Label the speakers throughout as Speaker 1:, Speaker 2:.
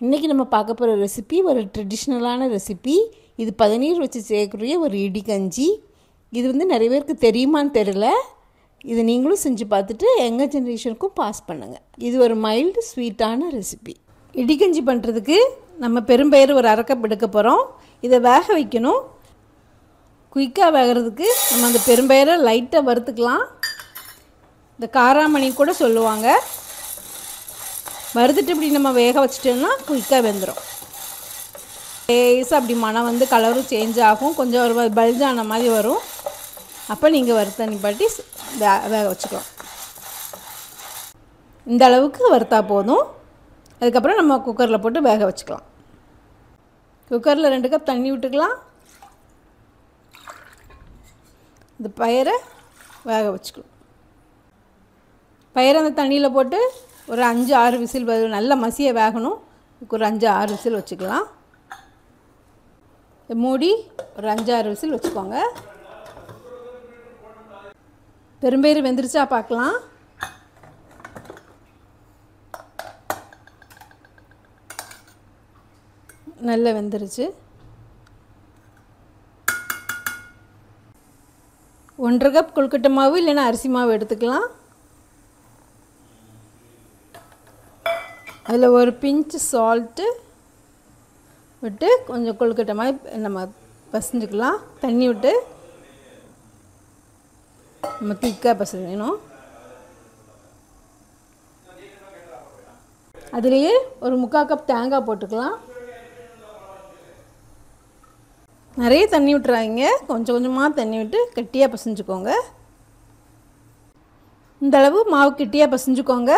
Speaker 1: இன்றைக்கி நம்ம பார்க்க போகிற ரெசிபி ஒரு ட்ரெடிஷ்னலான ரெசிபி. இது பதநீர் வச்சு செய்யக்கூடிய ஒரு இடிகஞ்சி. இது நிறைய பேருக்கு தெரியுமான்னு தெரியல. இதை நீங்களும் செஞ்சு பார்த்துட்டு எங்கள் ஜென்ரேஷனுக்கும் பாஸ் பண்ணுங்கள். இது ஒரு மைல்டு ஸ்வீட்டான ரெசிபி. இடிகஞ்சி பண்ணுறதுக்கு நம்ம பெரும்பயிறு ஒரு அரை கப் எடுக்க போகிறோம். இதை வேக வைக்கணும். குயிக்காக வேகிறதுக்கு நம்ம அந்த பெரும்பயிரை லைட்டாக வறுத்துக்கலாம். இந்த காராமணி கூட சொல்லுவாங்க. வறுத்துட்டு இப்படி நம்ம வேக வச்சிட்டோம்னா குயிக்காக வெந்துடும். லேசாக அப்படி மனம் கலரும் சேஞ்ச் ஆகும். கொஞ்சம் ஒரு பல்ஜான மாதிரி வரும். அப்போ நீங்கள் வறுத்த நிப்பாட்டி வேக வச்சுக்கலாம். இந்த அளவுக்கு வறுத்தா போதும். அதுக்கப்புறம் நம்ம குக்கரில் போட்டு வேக வச்சுக்கலாம். குக்கரில் 2 கப் தண்ணி விட்டுக்கலாம். இந்த பயிரை வேக வச்சுக்கலாம். பயிரை அந்த தண்ணியில் போட்டு ஒரு 5-6 விசில் நல்ல மசிய வேகணும். ஒரு 5-6 விசில் வச்சுக்கலாம். மூடி ஒரு 5-6 விசில் வச்சுக்கோங்க. பெரும்பயிறு வெந்துருச்சா பார்க்கலாம். நல்லா வெந்துருச்சு. 1/2 கப் கொழுக்கட்டை மாவு இல்லைன்னா அரிசி மாவு எடுத்துக்கலாம். அதில் ஒரு பிஞ்ச் சால்ட்டு விட்டு கொஞ்சம் கொழுக்கட்டை மாதிரி நம்ம பசஞ்சுக்கலாம். தண்ணி விட்டு நம்ம திக்காக பசங்கணும். அதுலேயே ஒரு 3/4 கப் தேங்காய் போட்டுக்கலாம். நிறைய தண்ணி விட்டுறாங்க. கொஞ்சம் கொஞ்சமாக தண்ணி விட்டு கட்டியாக பசைஞ்சுக்கோங்க. இந்த அளவு மாவு கட்டியாக பசைஞ்சுக்கோங்க.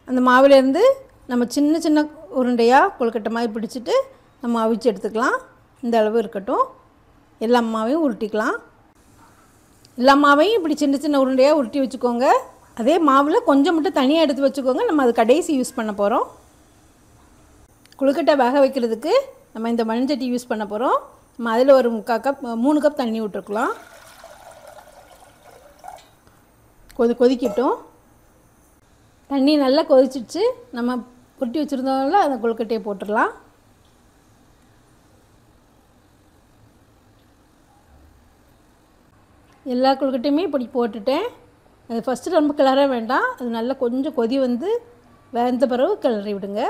Speaker 1: அந்த மாவுலேருந்து நம்ம சின்ன சின்ன உருண்டையாக கொழுக்கட்டை மாதிரி பிடிச்சிட்டு நம்ம அவிச்சு எடுத்துக்கலாம். இந்த அளவு இருக்கட்டும். எல்லா மாவையும் உருட்டிக்கலாம். எல்லா மாவையும் இப்படி சின்ன சின்ன உருண்டையாக உருட்டி வச்சுக்கோங்க. அதே மாவில் கொஞ்சம் மட்டும் தனியாக எடுத்து வச்சுக்கோங்க. நம்ம அது கடைசி யூஸ் பண்ண போகிறோம். கொழுக்கட்டை வேக வைக்கிறதுக்கு நம்ம இந்த மண்சட்டி யூஸ் பண்ண போகிறோம். நம்ம அதில் ஒரு 3 கப் தண்ணி விட்டுருக்கலாம். கொதிக்கட்டும். தண்ணி நல்லா கொதிச்சிடுச்சு. நம்ம உருட்டி வச்சுருந்தோம்ல அந்த கொழுக்கட்டையை போட்டுடலாம். எல்லா கொழுக்கட்டையுமே இப்படி போட்டுட்டேன். அது ஃபஸ்ட்டு ரொம்ப கிளற வேண்டாம். அது நல்லா கொஞ்சம் கொதி வெந்த பிறகு கிளறி விடுங்க.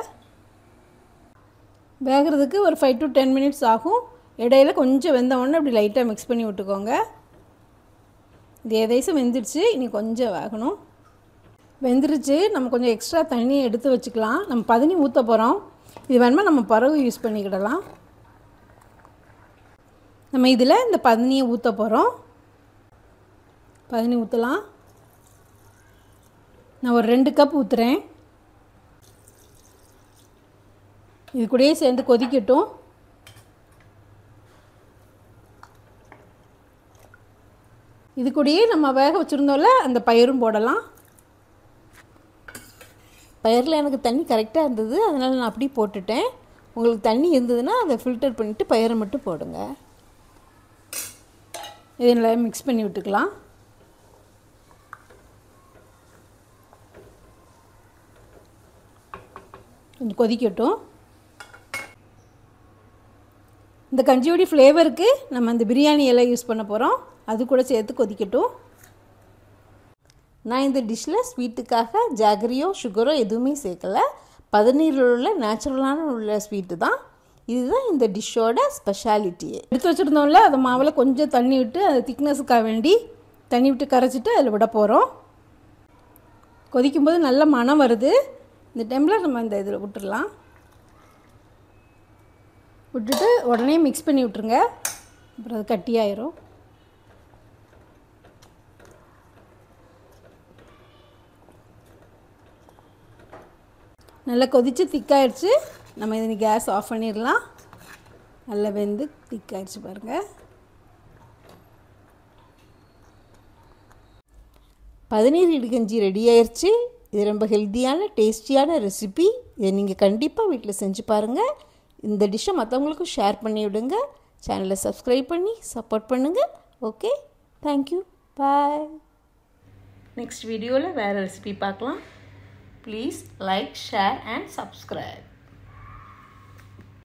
Speaker 1: வேகிறதுக்கு ஒரு 5 to 10 மினிட்ஸ் ஆகும். இடையில கொஞ்சம் வெந்தவொடனே இப்படி லைட்டாக மிக்ஸ் பண்ணி விட்டுக்கோங்க. இது ஏதேசம் வெந்துடுச்சு. இனி கொஞ்சம் வேகணும். வெந்துருச்சு. நம்ம கொஞ்சம் எக்ஸ்ட்ரா தண்ணி எடுத்து வச்சுக்கலாம். நம்ம பதனி ஊற்ற போகிறோம். இது வேணுமா நம்ம பிறகு யூஸ் பண்ணிக்கிடலாம். நம்ம இதில் இந்த பதனியை ஊற்ற போகிறோம். பதனி ஊற்றலாம். நான் ஒரு 2 கப் ஊற்றுறேன். இது கூடயே சேர்ந்து கொதிக்கட்டும். இது கூடயே நம்ம வேக வச்சுருந்தோம்ல அந்த பயிரும் போடலாம். பயிரில் எனக்கு தண்ணி கரெக்டாக இருந்தது. அதனால் நான் அப்படி போட்டுட்டேன். உங்களுக்கு தண்ணி இருந்ததுன்னா அதை ஃபில்டர் பண்ணிவிட்டு பயிரை மட்டும் போடுங்க. இதை நல்லா மிக்ஸ் பண்ணி விட்டுக்கலாம். கொஞ்சம் கொதிக்கட்டும். இந்த கஞ்சியோடைய ஃப்ளேவருக்கு நம்ம அந்த பிரியாணி எல்லாம் யூஸ் பண்ண போகிறோம். அது கூட சேர்த்து கொதிக்கட்டும். நான் இந்த டிஷ்ஷில் ஸ்வீட்டுக்காக ஜாகரியோ சுகரோ எதுவுமே சேர்க்கலை. பதநீரில் உள்ள நேச்சுரலான ஸ்வீட்டு தான். இதுதான் இந்த டிஷ்ஷோட ஸ்பெஷாலிட்டியே. எடுத்து வச்சுருந்தோம்ல அந்த மாவில் கொஞ்சம் தண்ணி விட்டு அந்த திக்னஸுக்காக வேண்டி தண்ணி விட்டு கரைச்சிட்டு அதில் விட போகிறோம். கொதிக்கும்போது நல்ல மணம் வருது. இந்த டைமில் நம்ம இந்த இதில் விட்டுடலாம். விட்டுட்டு உடனே மிக்ஸ் பண்ணி விட்டுருங்க. அப்புறம் அது கட்டியாயிரும். நல்லா கொதித்து திக்காயிடுச்சு. நம்ம இது கேஸ் ஆஃப் பண்ணிடலாம். நல்லா வெந்து திக்காயிடுச்சு பாருங்கள். பதநீர் இடிகஞ்சி ரெடி ஆயிடுச்சு. இது ரொம்ப ஹெல்த்தியான டேஸ்டியான ரெசிபி. இதை நீங்கள் கண்டிப்பாக வீட்டில் செஞ்சு பாருங்கள். இந்த டிஷ்ஷை மற்றவங்களுக்கும் ஷேர் பண்ணி விடுங்க. சேனலை சப்ஸ்கிரைப் பண்ணி சப்போர்ட் பண்ணுங்கள். ஓகே, தேங்க்யூ, பாய். நெக்ஸ்ட் வீடியோவில் வேறு ரெசிபி பார்க்கலாம். Please like, share and subscribe.